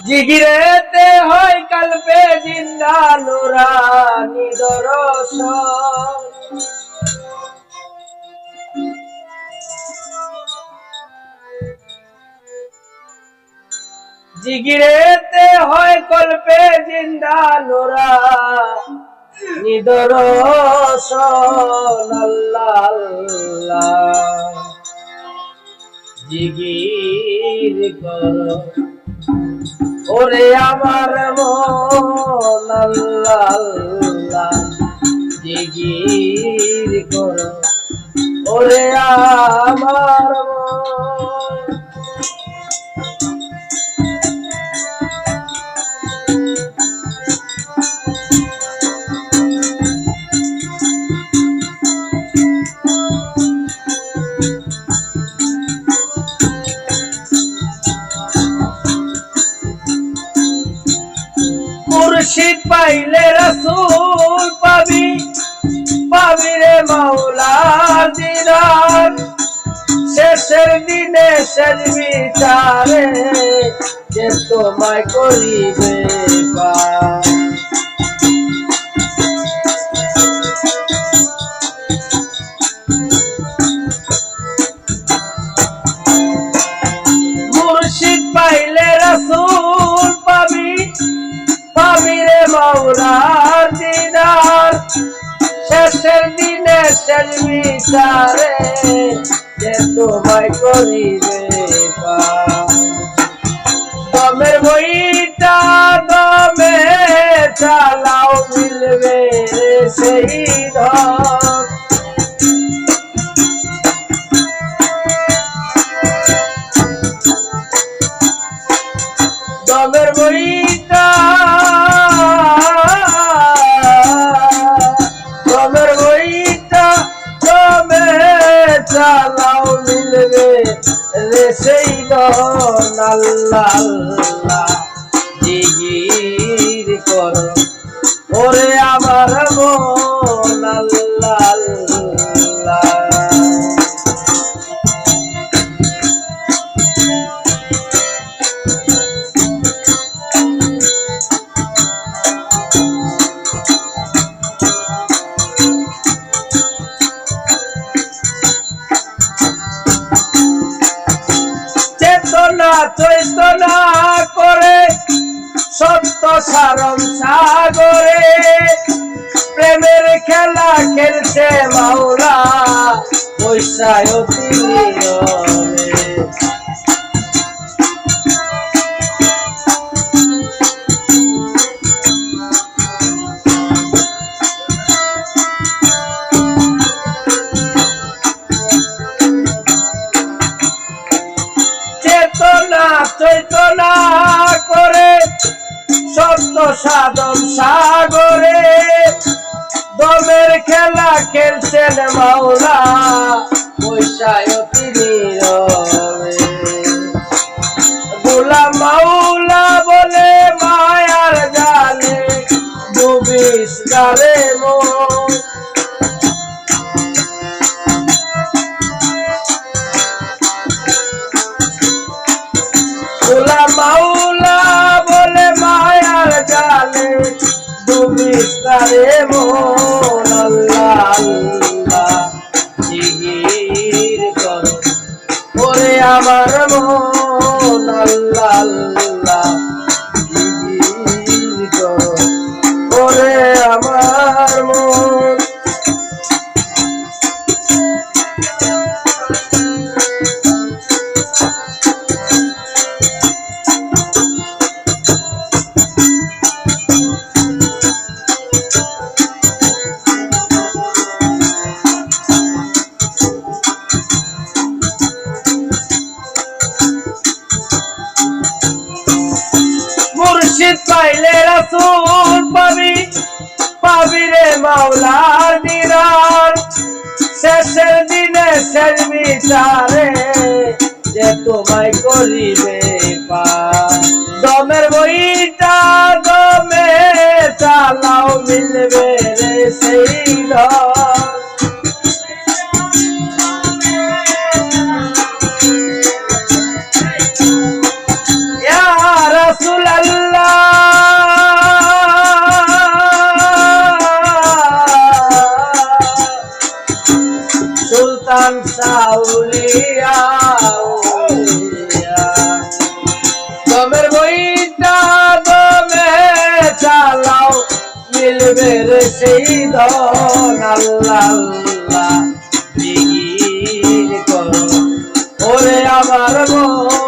জিগিরেতে হয় কালপে জিন্দা নুরানি দর্শন। জিগিরেতে হয় কল্পে জিন্দা নুরানি দর্শন। আল্লাহ আল্লাহ জিগির করো ওরে আমার মন, আল্লাহ আল্লাহ জিগির করো ওরে আমার মন। মুর্শিদ পাইলে রাসূল পাবি, পাবি রে মাওলার দিদার। শেষের দিনে শেষ বিচারে যে তোমায় করিবে পার। মুর্শিদ পাইলে রাসূল পাবি, পাবি রে মাওলার দিদার। শেষের দিনে শেষ বিচারে যে তোমায় করিবে পার। দমের বইটা দমে চালাও মিলবে সেই ধন। দমের বইটা চালাও মিলবে রে সেই ধন। আল্লাহ আল্লাহ জিগির করো ওরে আমার মন, আল্লাহ আল্লাহ। চেতনা চৈতনা করে সত্য সারম সাগরে প্রেমের খেলা খেলছে মাওলা বৈশায় অতি নীরবে। চেতনা চৈতনা করে সত্য সাধন সাগরে দমের খেলা খেলছেন মাওলা বৈশায় অতি নীরবে। গোলাম মাওলা বলে মায়ার জালে ডুবিস গালে মন। গোলাম মাওলা বলে মায়ার জালে ডুবিস গালে মন। আল্লাহ আল্লাহ জিগির করো ওরে আমার মন, আল্লাহ আল্লাহ জিগির করো ওরে আমার মন। মুর্শিদ পাইলে রাসূল পাবি, পাবি রে মাওলার দিদার। শেষের দিনে শেষ বিচারে যে তোমায় করিবে পার। দমের বইটা দমে চালাও মিলবে রে সেই ধন। ইয়া রাসূল মান সাউলিয়া দমের বইটা দমে চালাও মিলবে রে সেই ধন আল্লাহ আল্লাহ জিকির করো ওরে আমার মন